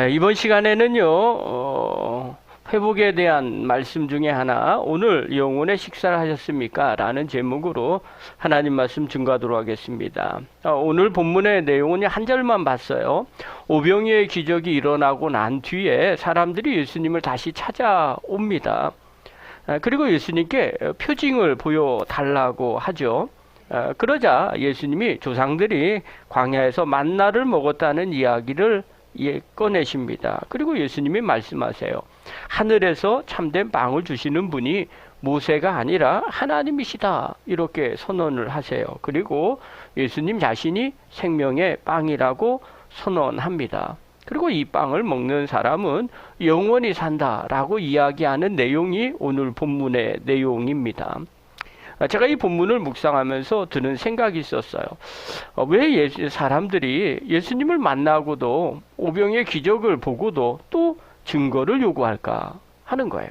이번 시간에는요, 회복에 대한 말씀 중에 하나, 오늘 영혼의 식사를 하셨습니까? 라는 제목으로 하나님 말씀 증거하도록 하겠습니다. 오늘 본문의 내용은 한 절만 봤어요. 오병이어의 기적이 일어나고 난 뒤에 사람들이 예수님을 다시 찾아옵니다. 그리고 예수님께 표징을 보여달라고 하죠. 그러자 예수님이 조상들이 광야에서 만나를 먹었다는 이야기를 꺼내십니다. 그리고 예수님이 말씀하세요. 하늘에서 참된 빵을 주시는 분이 모세가 아니라 하나님이시다. 이렇게 선언을 하세요. 그리고 예수님 자신이 생명의 빵이라고 선언합니다. 그리고 이 빵을 먹는 사람은 영원히 산다라고 이야기하는 내용이 오늘 본문의 내용입니다. 제가 이 본문을 묵상하면서 드는 생각이 있었어요. 왜 사람들이 예수님을 만나고도 오병이의 기적을 보고도 또 증거를 요구할까 하는 거예요.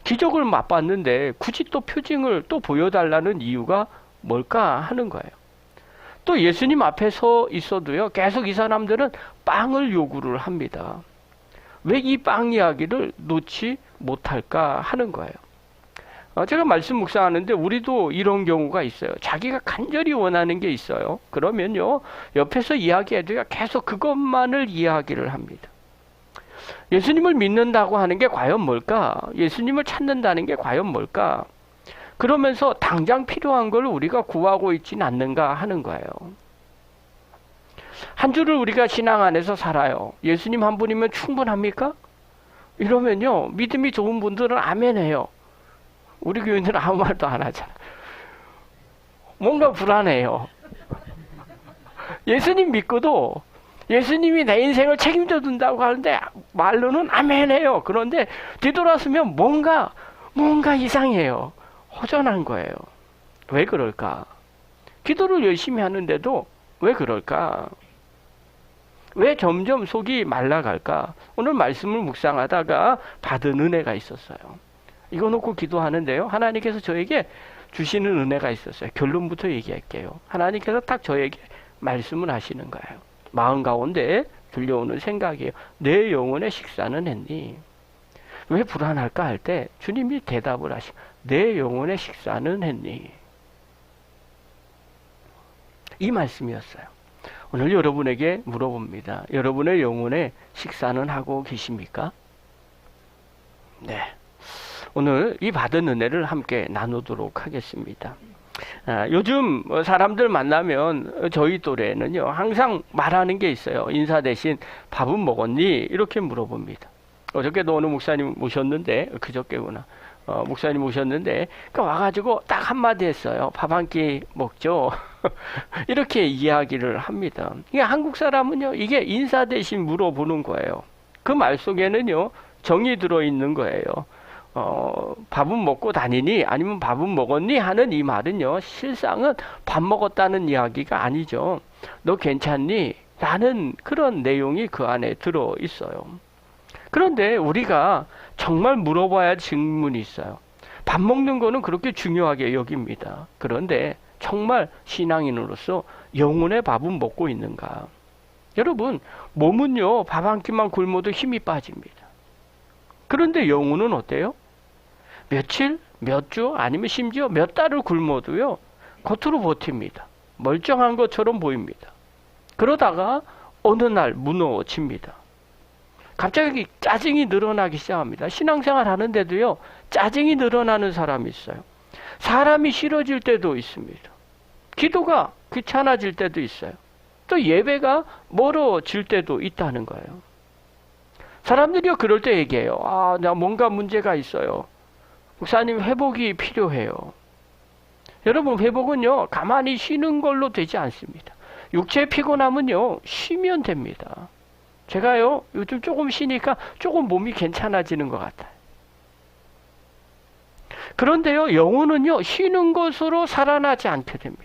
기적을 맛봤는데 굳이 또 표징을 또 보여달라는 이유가 뭘까 하는 거예요. 또 예수님 앞에 서 있어도요, 계속 이 사람들은 빵을 요구를 합니다. 왜 이 빵 이야기를 놓지 못할까 하는 거예요. 제가 말씀 묵상하는데 우리도 이런 경우가 있어요. 자기가 간절히 원하는 게 있어요. 그러면요, 옆에서 이야기해도요, 계속 그것만을 이야기를 합니다. 예수님을 믿는다고 하는 게 과연 뭘까? 예수님을 찾는다는 게 과연 뭘까? 그러면서 당장 필요한 걸 우리가 구하고 있지는 않는가 하는 거예요. 한 주를 우리가 신앙 안에서 살아요. 예수님 한 분이면 충분합니까? 이러면요, 믿음이 좋은 분들은 아멘 해요. 우리 교인들은 아무 말도 안 하잖아. 뭔가 불안해요. 예수님 믿고도 예수님이 내 인생을 책임져 준다고 하는데 말로는 아멘 해요. 그런데 뒤돌아서면 뭔가 이상해요. 허전한 거예요. 왜 그럴까? 기도를 열심히 하는데도 왜 그럴까? 왜 점점 속이 말라갈까? 오늘 말씀을 묵상하다가 받은 은혜가 있었어요. 이거 놓고 기도하는데요, 하나님께서 저에게 주시는 은혜가 있었어요. 결론부터 얘기할게요. 하나님께서 딱 저에게 말씀을 하시는 거예요. 마음 가운데 들려오는 생각이에요. 내 영혼의 식사는 했니? 왜 불안할까 할 때 주님이 대답을 하시고, 내 영혼의 식사는 했니? 이 말씀이었어요. 오늘 여러분에게 물어봅니다. 여러분의 영혼의 식사는 하고 계십니까? 네. 오늘 이 받은 은혜를 함께 나누도록 하겠습니다. 요즘 사람들 만나면 저희 또래는요, 항상 말하는 게 있어요. 인사 대신 밥은 먹었니? 이렇게 물어봅니다. 어저께도 어느 목사님 모셨는데, 그저께구나. 목사님 오셨는데, 와가지고 딱 한마디 했어요. 밥 한 끼 먹죠. 이렇게 이야기를 합니다. 이게 한국 사람은요, 이게 인사 대신 물어보는 거예요. 그 말 속에는요, 정이 들어있는 거예요. 밥은 먹고 다니니? 아니면 밥은 먹었니? 하는 이 말은요, 실상은 밥 먹었다는 이야기가 아니죠. 너 괜찮니? 라는 그런 내용이 그 안에 들어 있어요. 그런데 우리가 정말 물어봐야 할 질문이 있어요. 밥 먹는 거는 그렇게 중요하게 여깁니다. 그런데 정말 신앙인으로서 영혼의 밥은 먹고 있는가? 여러분, 몸은요, 밥 한 끼만 굶어도 힘이 빠집니다. 그런데 영혼은 어때요? 며칠, 몇 주, 아니면 심지어 몇 달을 굶어도요, 겉으로 버팁니다. 멀쩡한 것처럼 보입니다. 그러다가 어느 날 무너집니다. 갑자기 짜증이 늘어나기 시작합니다. 신앙생활 하는데도요, 짜증이 늘어나는 사람이 있어요. 사람이 싫어질 때도 있습니다. 기도가 귀찮아질 때도 있어요. 또 예배가 멀어질 때도 있다는 거예요. 사람들이요, 그럴 때 얘기해요. 나 뭔가 문제가 있어요. 목사님, 회복이 필요해요. 여러분, 회복은요, 가만히 쉬는 걸로 되지 않습니다. 육체 피곤함은요, 쉬면 됩니다. 제가요, 요즘 조금 쉬니까 조금 몸이 괜찮아지는 것 같아요. 그런데요, 영혼은요, 쉬는 것으로 살아나지 않게 됩니다.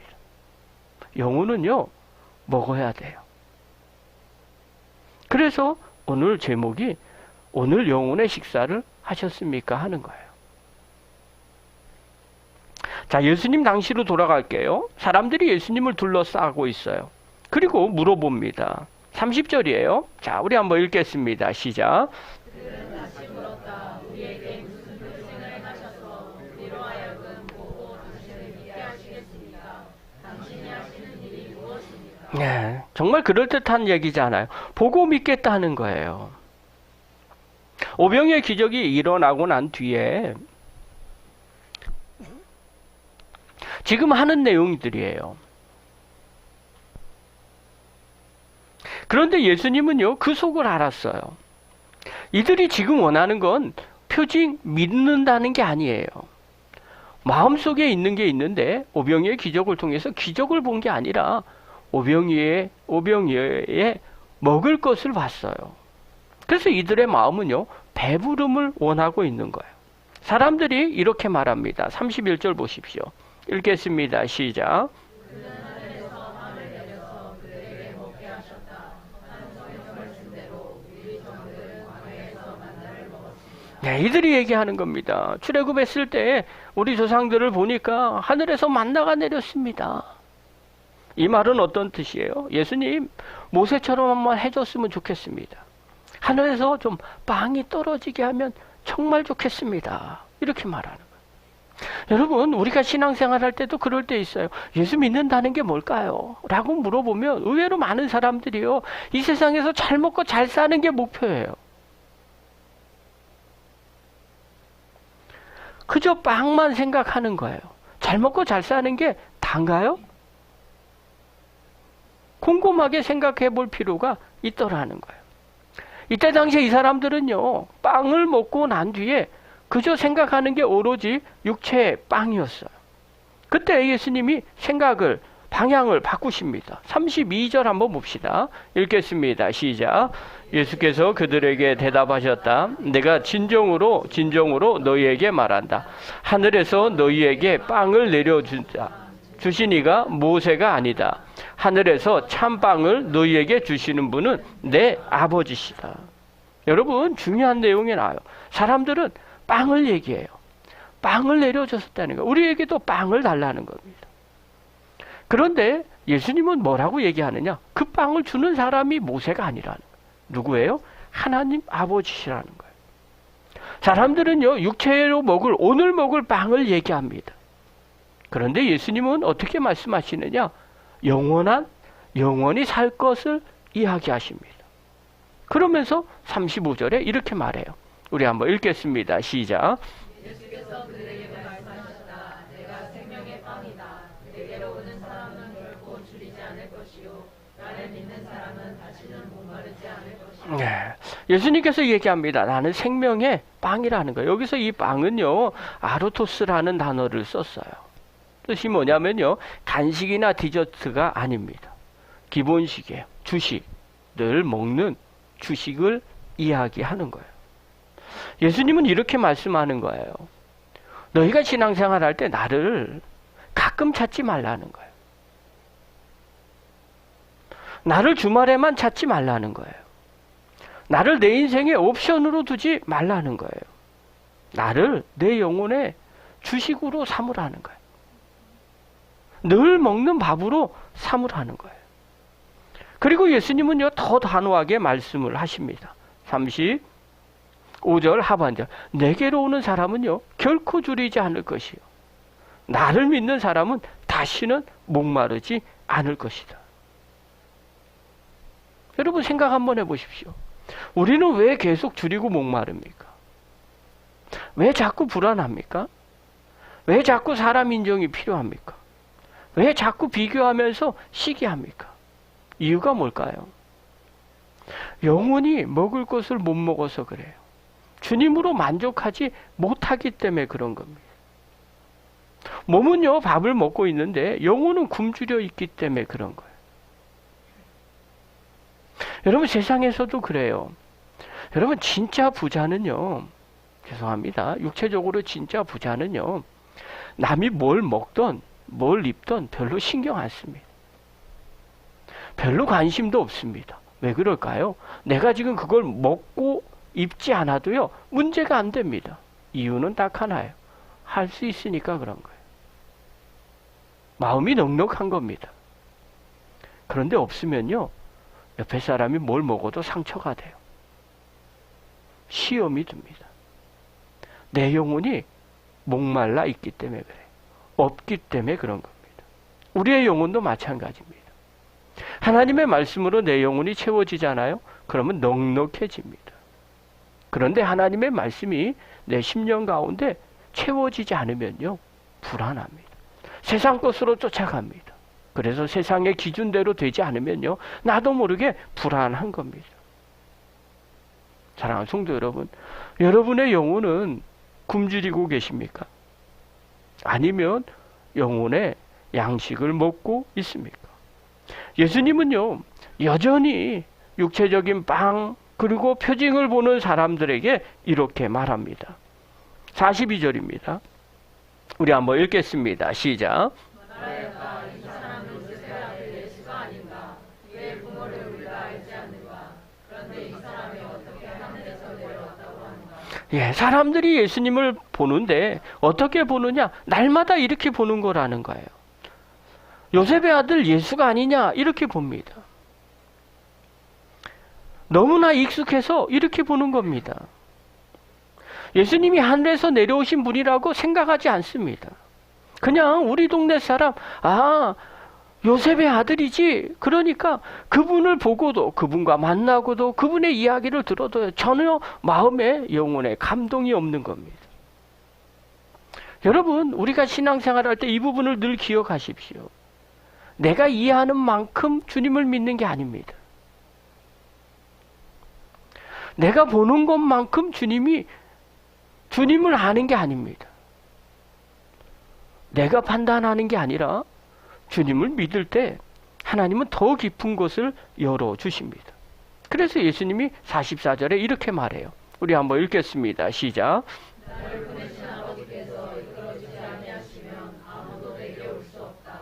영혼은요, 먹어야 돼요. 그래서 오늘 제목이 오늘 영혼의 식사를 하셨습니까? 하는 거예요. 자, 예수님 당시로 돌아갈게요. 사람들이 예수님을 둘러싸고 있어요. 그리고 물어봅니다. 30절이에요. 자, 우리 한번 읽겠습니다. 시작. 네, 정말 그럴듯한 얘기잖아요. 보고 믿겠다는 거예요. 오병이의 기적이 일어나고 난 뒤에 지금 하는 내용들이에요. 그런데 예수님은요, 그 속을 알았어요. 이들이 지금 원하는 건 표징 믿는다는 게 아니에요. 마음속에 있는 게 있는데 오병이의 기적을 통해서 기적을 본 게 아니라 오병이의 먹을 것을 봤어요. 그래서 이들의 마음은요, 배부름을 원하고 있는 거예요. 사람들이 이렇게 말합니다. 31절 보십시오. 읽겠습니다. 시작. 네, 이들이 얘기하는 겁니다. 출애굽했을 때 우리 조상들을 보니까 하늘에서 만나가 내렸습니다. 이 말은 어떤 뜻이에요? 예수님, 모세처럼 한번 해줬으면 좋겠습니다. 하늘에서 좀 빵이 떨어지게 하면 정말 좋겠습니다. 이렇게 말하는 거예요. 여러분, 우리가 신앙생활 할 때도 그럴 때 있어요. 예수 믿는다는 게 뭘까요? 라고 물어보면 의외로 많은 사람들이요, 이 세상에서 잘 먹고 잘 사는 게 목표예요. 그저 빵만 생각하는 거예요. 잘 먹고 잘 사는 게 단가요? 곰곰하게 생각해 볼 필요가 있더라는 거예요. 이때 당시에 이 사람들은요, 빵을 먹고 난 뒤에 그저 생각하는 게 오로지 육체의 빵이었어요. 그때 예수님이 방향을 바꾸십니다. 32절 한번 봅시다. 읽겠습니다. 시작. 예수께서 그들에게 대답하셨다. 내가 진정으로 너희에게 말한다. 하늘에서 너희에게 빵을 주신 이가 모세가 아니다. 하늘에서 참빵을 너희에게 주시는 분은 내 아버지시다. 여러분, 중요한 내용이 나와요. 사람들은 빵을 얘기해요. 빵을 내려줬다는 거예요. 우리에게도 빵을 달라는 겁니다. 그런데 예수님은 뭐라고 얘기하느냐? 그 빵을 주는 사람이 모세가 아니라는 거예요. 누구예요? 하나님 아버지시라는 거예요. 사람들은요, 육체로 오늘 먹을 빵을 얘기합니다. 그런데 예수님은 어떻게 말씀하시느냐? 영원히 살 것을 이야기하십니다. 그러면서 35절에 이렇게 말해요. 우리 한번 읽겠습니다. 시작. 예수께서 그들에게 말씀하셨다. 내가 생명의 빵이다. 내게로 오는 사람은 결코 줄이지 않을 것이요 나를 믿는 사람은 다시는 목마르지 않을 것이요. 네, 예수님께서 얘기합니다. 나는 생명의 빵이라는 거예요. 여기서 이 빵은요, 아르토스라는 단어를 썼어요. 뜻이 뭐냐면요, 간식이나 디저트가 아닙니다. 기본식이에요. 주식, 늘 먹는 주식을 이야기하는 거예요. 예수님은 이렇게 말씀하는 거예요. 너희가 신앙생활 할 때 나를 가끔 찾지 말라는 거예요. 나를 주말에만 찾지 말라는 거예요. 나를 내 인생의 옵션으로 두지 말라는 거예요. 나를 내 영혼의 주식으로 삼으라는 거예요. 늘 먹는 밥으로 삼으라는 거예요. 그리고 예수님은요, 더 단호하게 말씀을 하십니다. 35절 하반절. 내게로 오는 사람은요, 결코 줄이지 않을 것이요. 나를 믿는 사람은 다시는 목마르지 않을 것이다. 여러분, 생각 한번 해보십시오. 우리는 왜 계속 줄이고 목마릅니까? 왜 자꾸 불안합니까? 왜 자꾸 사람 인정이 필요합니까? 왜 자꾸 비교하면서 시기합니까? 이유가 뭘까요? 영혼이 먹을 것을 못 먹어서 그래요. 주님으로 만족하지 못하기 때문에 그런 겁니다. 몸은요, 밥을 먹고 있는데 영혼은 굶주려 있기 때문에 그런 거예요. 여러분, 세상에서도 그래요. 여러분, 진짜 부자는요, 죄송합니다. 육체적으로 진짜 부자는요, 남이 뭘 먹던 뭘 입던 별로 신경 안 씁니다. 별로 관심도 없습니다. 왜 그럴까요? 내가 지금 그걸 먹고 입지 않아도요, 문제가 안 됩니다. 이유는 딱 하나예요. 할 수 있으니까 그런 거예요. 마음이 넉넉한 겁니다. 그런데 없으면요, 옆에 사람이 뭘 먹어도 상처가 돼요. 시험이 듭니다. 내 영혼이 목말라 있기 때문에 그래요. 없기 때문에 그런 겁니다. 우리의 영혼도 마찬가지입니다. 하나님의 말씀으로 내 영혼이 채워지잖아요. 그러면 넉넉해집니다. 그런데 하나님의 말씀이 내 심령 가운데 채워지지 않으면요, 불안합니다. 세상 것으로 쫓아갑니다. 그래서 세상의 기준대로 되지 않으면요, 나도 모르게 불안한 겁니다. 사랑하는 성도 여러분, 여러분의 영혼은 굶주리고 계십니까? 아니면 영혼의 양식을 먹고 있습니까? 예수님은요, 여전히 육체적인 빵 그리고 표징을 보는 사람들에게 이렇게 말합니다. 42절입니다. 우리 한번 읽겠습니다. 시작. 예, 사람들이 예수님을 보는데 어떻게 보느냐? 날마다 이렇게 보는 거라는 거예요. 요셉의 아들 예수가 아니냐? 이렇게 봅니다. 너무나 익숙해서 이렇게 보는 겁니다. 예수님이 하늘에서 내려오신 분이라고 생각하지 않습니다. 그냥 우리 동네 사람, 요셉의 아들이지. 그러니까 그분을 보고도, 그분과 만나고도, 그분의 이야기를 들어도 전혀 마음에, 영혼에 감동이 없는 겁니다. 여러분, 우리가 신앙생활 할 때 이 부분을 늘 기억하십시오. 내가 이해하는 만큼 주님을 믿는 게 아닙니다. 내가 보는 것만큼 주님을 아는 게 아닙니다. 내가 판단하는 게 아니라 주님을 믿을 때 하나님은 더 깊은 것을 열어주십니다. 그래서 예수님이 44절에 이렇게 말해요. 우리 한번 읽겠습니다. 시작. 나를 보내신 아버지께서 이끌어주지 아니하시면 아무도 내게 올 수 없다.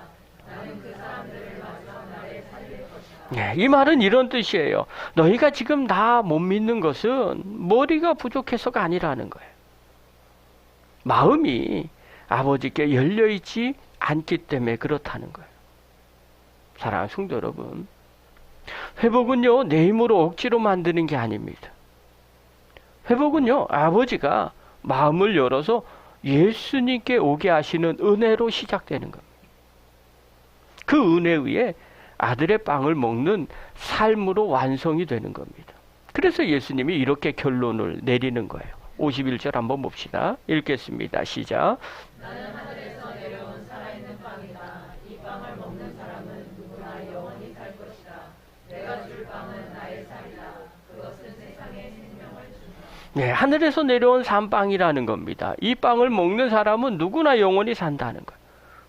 나는 그 사람들을 마지막 날에 살릴 것이다. 이 말은 이런 뜻이에요. 너희가 지금 나 못 믿는 것은 머리가 부족해서가 아니라는 거예요. 마음이 아버지께 열려있지 않기 때문에 그렇다는 거예요. 사랑하는 성도 여러분, 회복은요, 내 힘으로 억지로 만드는 게 아닙니다. 회복은요, 아버지가 마음을 열어서 예수님께 오게 하시는 은혜로 시작되는 겁니다. 그 은혜 위에 아들의 빵을 먹는 삶으로 완성이 되는 겁니다. 그래서 예수님이 이렇게 결론을 내리는 거예요. 51절 한번 봅시다. 읽겠습니다. 시작. 나는 하늘에서 내려온 살아있는 빵이다. 이 빵을 먹는 사람은 누구나 영원히 살 것이다. 내가 줄 빵은 나의 살이다. 그것은 세상에 생명을 준다. 네, 하늘에서 내려온 산빵이라는 겁니다. 이 빵을 먹는 사람은 누구나 영원히 산다는 거예요.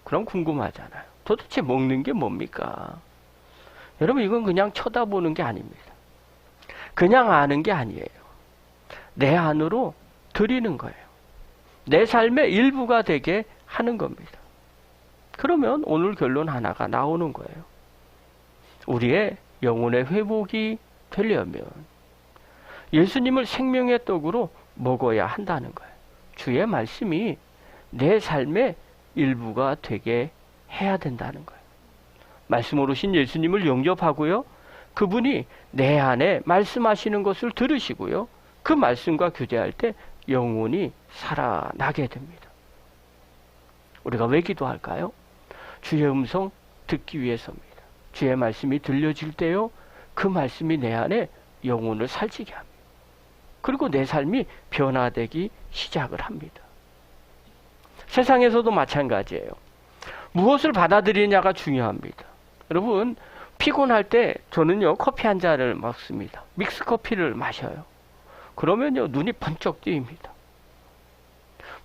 그럼 궁금하잖아요. 도대체 먹는 게 뭡니까? 여러분, 이건 그냥 쳐다보는 게 아닙니다. 그냥 아는 게 아니에요. 내 안으로 들이는 거예요. 내 삶의 일부가 되게 하는 겁니다. 그러면 오늘 결론 하나가 나오는 거예요. 우리의 영혼의 회복이 되려면 예수님을 생명의 떡으로 먹어야 한다는 거예요. 주의 말씀이 내 삶의 일부가 되게 해야 된다는 거예요. 말씀으로 오신 예수님을 영접하고요. 그분이 내 안에 말씀하시는 것을 들으시고요. 그 말씀과 교제할 때 영혼이 살아나게 됩니다. 우리가 왜 기도할까요? 주의 음성 듣기 위해서입니다. 주의 말씀이 들려질 때요, 그 말씀이 내 안에 영혼을 살찌게 합니다. 그리고 내 삶이 변화되기 시작을 합니다. 세상에서도 마찬가지예요. 무엇을 받아들이냐가 중요합니다. 여러분, 피곤할 때 저는요, 커피 한 잔을 먹습니다. 믹스 커피를 마셔요. 그러면요, 눈이 번쩍 뜨입니다.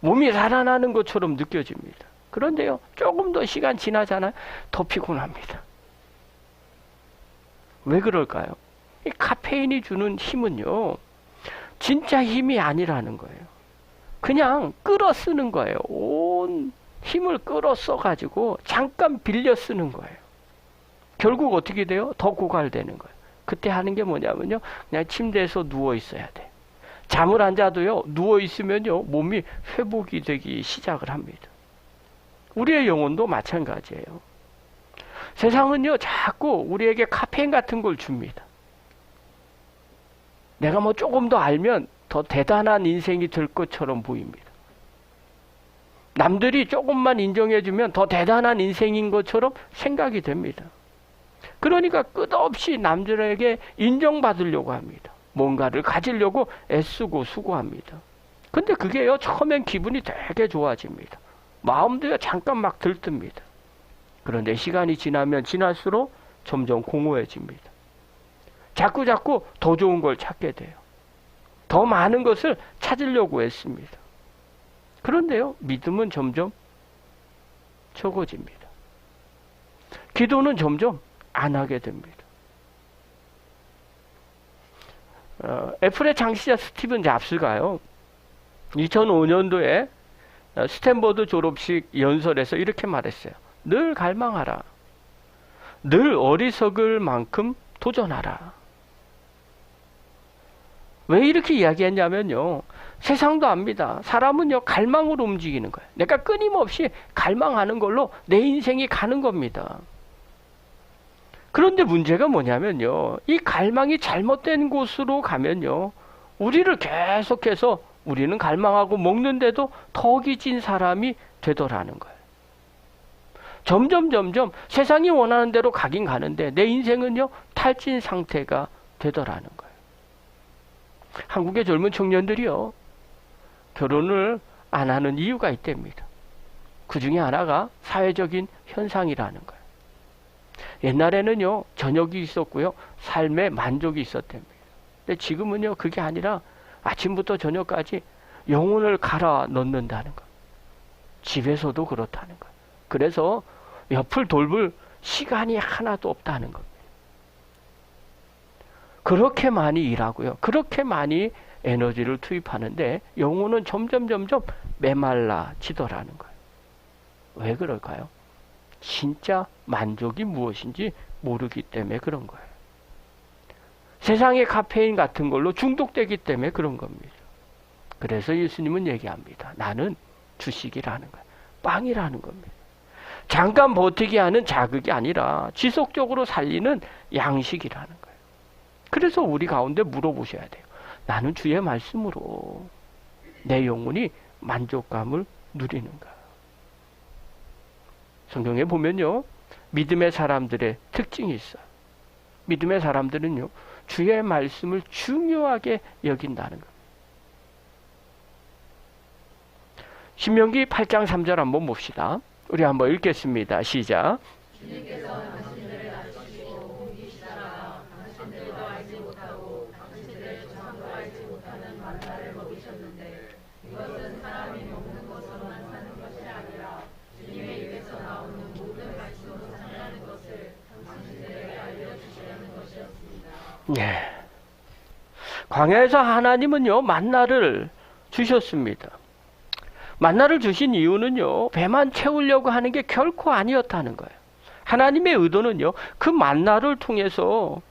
몸이 살아나는 것처럼 느껴집니다. 그런데요, 조금 더 시간 지나잖아요. 더 피곤합니다. 왜 그럴까요? 이 카페인이 주는 힘은요, 진짜 힘이 아니라는 거예요. 그냥 끌어 쓰는 거예요. 온 힘을 끌어 써가지고 잠깐 빌려 쓰는 거예요. 결국 어떻게 돼요? 더 고갈되는 거예요. 그때 하는 게 뭐냐면요, 그냥 침대에서 누워 있어야 돼. 잠을 안 자도요, 누워 있으면요, 몸이 회복이 되기 시작을 합니다. 우리의 영혼도 마찬가지예요. 세상은요, 자꾸 우리에게 카페인 같은 걸 줍니다. 내가 뭐 조금 더 알면 더 대단한 인생이 될 것처럼 보입니다. 남들이 조금만 인정해주면 더 대단한 인생인 것처럼 생각이 됩니다. 그러니까 끝없이 남들에게 인정받으려고 합니다. 뭔가를 가지려고 애쓰고 수고합니다. 근데 그게요, 처음엔 기분이 되게 좋아집니다. 마음도요, 잠깐 막 들뜹니다. 그런데 시간이 지나면 지날수록 점점 공허해집니다. 자꾸 더 좋은 걸 찾게 돼요. 더 많은 것을 찾으려고 했습니다. 그런데요, 믿음은 점점 적어집니다. 기도는 점점 안 하게 됩니다. 애플의 창시자 스티븐 잡스가요, 2005년도에 스탠퍼드 졸업식 연설에서 이렇게 말했어요. 늘 갈망하라. 늘 어리석을 만큼 도전하라. 왜 이렇게 이야기했냐면요, 세상도 압니다. 사람은요, 갈망으로 움직이는 거예요. 내가 끊임없이 갈망하는 걸로 내 인생이 가는 겁니다. 그런데 문제가 뭐냐면요, 이 갈망이 잘못된 곳으로 가면요, 우리를 계속해서 우리는 갈망하고 먹는데도 덕이 진 사람이 되더라는 거예요. 점점 세상이 원하는 대로 가긴 가는데 내 인생은요, 탈진 상태가 되더라는 거예요. 한국의 젊은 청년들이요, 결혼을 안 하는 이유가 있답니다. 그 중에 하나가 사회적인 현상이라는 거예요. 옛날에는요, 저녁이 있었고요, 삶에 만족이 있었답니다. 근데 지금은요, 그게 아니라 아침부터 저녁까지 영혼을 갈아 넣는다는 거. 집에서도 그렇다는 거. 그래서 옆을 돌볼 시간이 하나도 없다는 겁니다. 그렇게 많이 일하고요, 그렇게 많이 에너지를 투입하는데 영혼은 점점 메말라지더라는 거예요. 왜 그럴까요? 진짜 만족이 무엇인지 모르기 때문에 그런 거예요. 세상의 카페인 같은 걸로 중독되기 때문에 그런 겁니다. 그래서 예수님은 얘기합니다. 나는 주식이라는 거예요. 빵이라는 겁니다. 잠깐 버티게 하는 자극이 아니라 지속적으로 살리는 양식이라는 거예요. 그래서 우리 가운데 물어보셔야 돼요. 나는 주의 말씀으로 내 영혼이 만족감을 누리는가? 성경에 보면요, 믿음의 사람들의 특징이 있어요. 믿음의 사람들은요, 주의 말씀을 중요하게 여긴다는 겁니다. 신명기 8장 3절 한번 봅시다. 우리 한번 읽겠습니다. 시작. 주님께서 당신들을 낮추시고 옮기시다가 당신들도 알지 못하고 당신들의 조상도 알지 못하는 만나를 먹이셨는데 이것은 사람이 먹는 것으로만 사는 것이 아니라 주님의 입에서 나오는 모든 말씀으로 산다는 것을 당신들에게 알려주시려는 것이었습니다. 네. 광야에서 하나님은요, 만나를 주셨습니다. 만나를 주신 이유는요, 배만 채우려고 하는 게 결코 아니었다는 거예요. 하나님의 의도는요, 그 만나를 통해서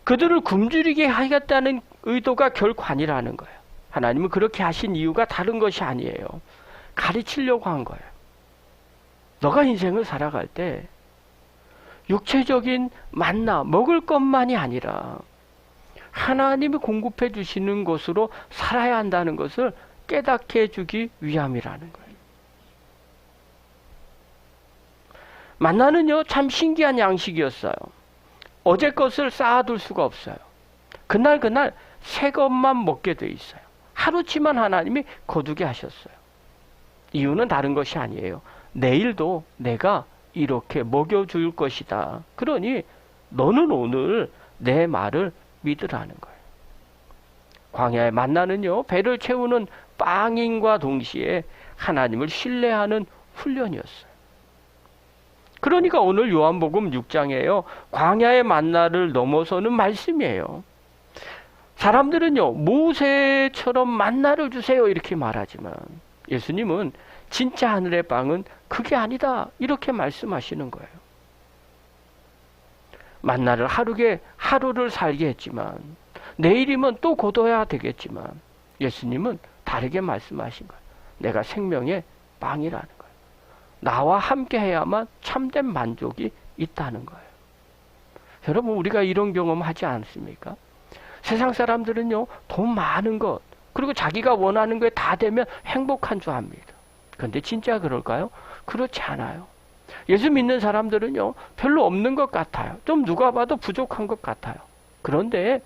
그들을 굶주리게 하겠다는 의도가 결코 아니라는 거예요. 하나님은 그렇게 하신 이유가 다른 것이 아니에요. 가르치려고 한 거예요. 너가 인생을 살아갈 때 육체적인 만나, 먹을 것만이 아니라 하나님이 공급해 주시는 것으로 살아야 한다는 것을 깨닫게 해주기 위함이라는 거예요. 만나는요, 참 신기한 양식이었어요. 어제 것을 쌓아둘 수가 없어요. 그날 새 것만 먹게 돼 있어요. 하루치만 하나님이 거두게 하셨어요. 이유는 다른 것이 아니에요. 내일도 내가 이렇게 먹여줄 것이다. 그러니 너는 오늘 내 말을 믿으라는 거예요. 광야의 만나는요, 배를 채우는 빵인과 동시에 하나님을 신뢰하는 훈련이었어요. 그러니까 오늘 요한복음 6장에요, 광야의 만나를 넘어서는 말씀이에요. 사람들은요, 모세처럼 만나를 주세요 이렇게 말하지만 예수님은 진짜 하늘의 빵은 그게 아니다 이렇게 말씀하시는 거예요. 만나를 하루를 살게 했지만 내일이면 또 거둬야 되겠지만 예수님은 다르게 말씀하신 거예요. 내가 생명의 빵이라는 거예요. 나와 함께 해야만 참된 만족이 있다는 거예요. 여러분, 우리가 이런 경험 하지 않습니까? 세상 사람들은요, 돈 많은 것, 그리고 자기가 원하는 거에 다 되면 행복한 줄 압니다. 그런데 진짜 그럴까요? 그렇지 않아요. 예수 믿는 사람들은요, 별로 없는 것 같아요. 좀 누가 봐도 부족한 것 같아요. 그런데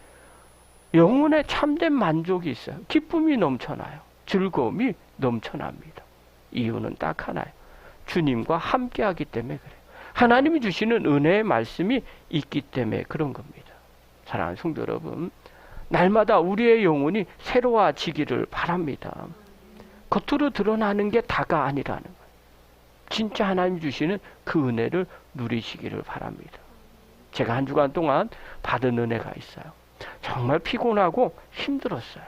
영혼에 참된 만족이 있어요. 기쁨이 넘쳐나요. 즐거움이 넘쳐납니다. 이유는 딱 하나예요. 주님과 함께하기 때문에 그래요. 하나님이 주시는 은혜의 말씀이 있기 때문에 그런 겁니다. 사랑하는 성도 여러분, 날마다 우리의 영혼이 새로워지기를 바랍니다. 겉으로 드러나는 게 다가 아니라는 거예요. 진짜 하나님 주시는 그 은혜를 누리시기를 바랍니다. 제가 한 주간 동안 받은 은혜가 있어요. 정말 피곤하고 힘들었어요.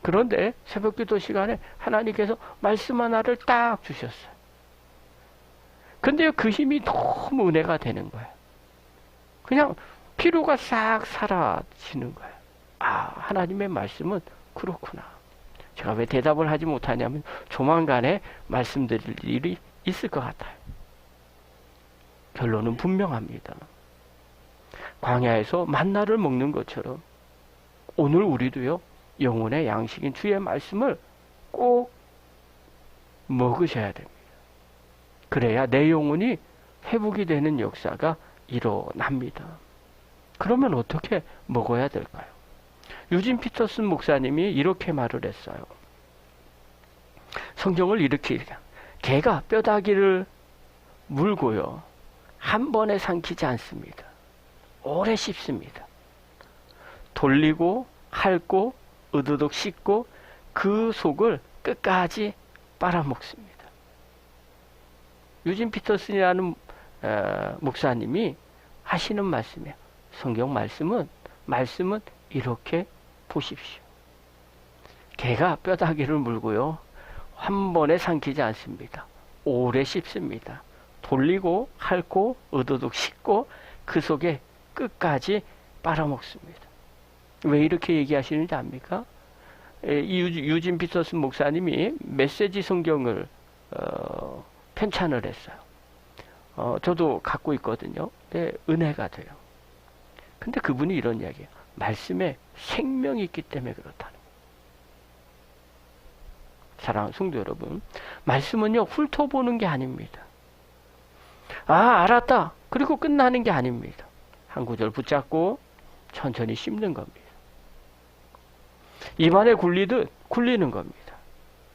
그런데 새벽기도 시간에 하나님께서 말씀 하나를 딱 주셨어요. 근데 그 힘이 너무 은혜가 되는 거예요. 그냥 피로가 싹 사라지는 거예요. 아, 하나님의 말씀은 그렇구나. 제가 왜 대답을 하지 못하냐면 조만간에 말씀드릴 일이 있을 것 같아요. 결론은 분명합니다. 광야에서 만나를 먹는 것처럼 오늘 우리도요, 영혼의 양식인 주의 말씀을 꼭 먹으셔야 됩니다. 그래야 내 영혼이 회복이 되는 역사가 일어납니다. 그러면 어떻게 먹어야 될까요? 유진 피터슨 목사님이 이렇게 말을 했어요. 성경을 이렇게 개가 뼈다귀를 물고요, 한 번에 삼키지 않습니다. 오래 씹습니다. 돌리고 핥고 으드득 씻고 그 속을 끝까지 빨아먹습니다. 유진 피터슨이라는 목사님이 하시는 말씀이에요. 성경 말씀은 이렇게 보십시오. 개가 뼈다귀를 물고요, 한 번에 삼키지 않습니다. 오래 씹습니다. 돌리고 핥고 으드득 씻고 그 속에 끝까지 빨아먹습니다. 왜 이렇게 얘기하시는지 압니까? 이 유진 피터슨 목사님이 메시지 성경을 편찬을 했어요. 저도 갖고 있거든요. 근데 은혜가 돼요. 근데 그분이 이런 이야기예요. 말씀에 생명이 있기 때문에 그렇다는 거예요. 사랑하는 성도 여러분, 말씀은요, 훑어보는 게 아닙니다. 아, 알았다. 그리고 끝나는 게 아닙니다. 한 구절 붙잡고 천천히 씹는 겁니다. 입안에 굴리듯 굴리는 겁니다.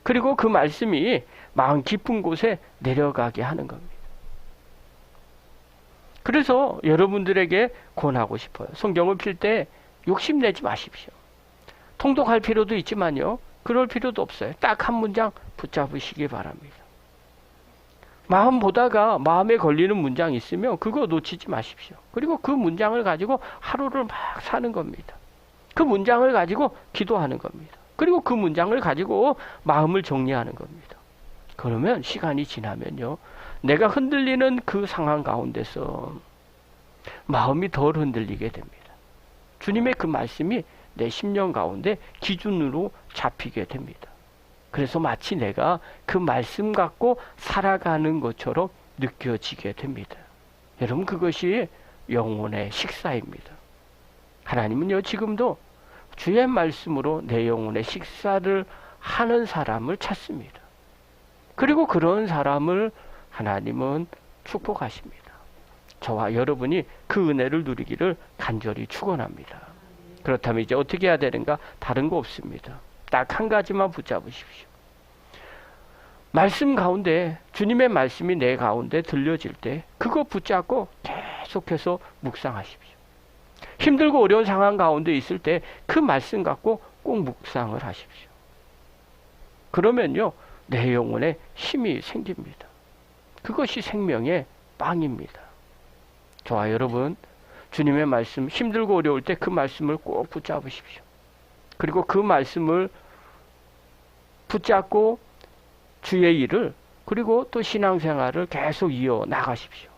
그리고 그 말씀이 마음 깊은 곳에 내려가게 하는 겁니다. 그래서 여러분들에게 권하고 싶어요. 성경을 필 때 욕심내지 마십시오. 통독할 필요도 있지만요, 그럴 필요도 없어요. 딱 한 문장 붙잡으시기 바랍니다. 마음 보다가 마음에 걸리는 문장이 있으면 그거 놓치지 마십시오. 그리고 그 문장을 가지고 하루를 막 사는 겁니다. 그 문장을 가지고 기도하는 겁니다. 그리고 그 문장을 가지고 마음을 정리하는 겁니다. 그러면 시간이 지나면요, 내가 흔들리는 그 상황 가운데서 마음이 덜 흔들리게 됩니다. 주님의 그 말씀이 내 심령 가운데 기준으로 잡히게 됩니다. 그래서 마치 내가 그 말씀 갖고 살아가는 것처럼 느껴지게 됩니다. 여러분, 그것이 영혼의 식사입니다. 하나님은요, 지금도 주의 말씀으로 내 영혼의 식사를 하는 사람을 찾습니다. 그리고 그런 사람을 하나님은 축복하십니다. 저와 여러분이 그 은혜를 누리기를 간절히 축원합니다. 그렇다면 이제 어떻게 해야 되는가? 다른 거 없습니다. 딱 한 가지만 붙잡으십시오. 말씀 가운데, 주님의 말씀이 내 가운데 들려질 때 그거 붙잡고 계속해서 묵상하십시오. 힘들고 어려운 상황 가운데 있을 때 그 말씀 갖고 꼭 묵상을 하십시오. 그러면요, 내 영혼에 힘이 생깁니다. 그것이 생명의 빵입니다. 저와 여러분, 주님의 말씀, 힘들고 어려울 때 그 말씀을 꼭 붙잡으십시오. 그리고 그 말씀을 붙잡고 주의 일을, 그리고 또 신앙생활을 계속 이어 나가십시오.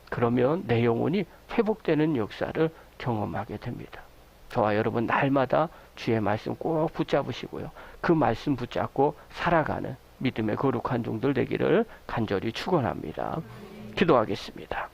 그러면 내 영혼이 회복되는 역사를 경험하게 됩니다. 저와 여러분, 날마다 주의 말씀 꼭 붙잡으시고요, 그 말씀 붙잡고 살아가는 믿음의 거룩한 종들 되기를 간절히 축원합니다. 기도하겠습니다.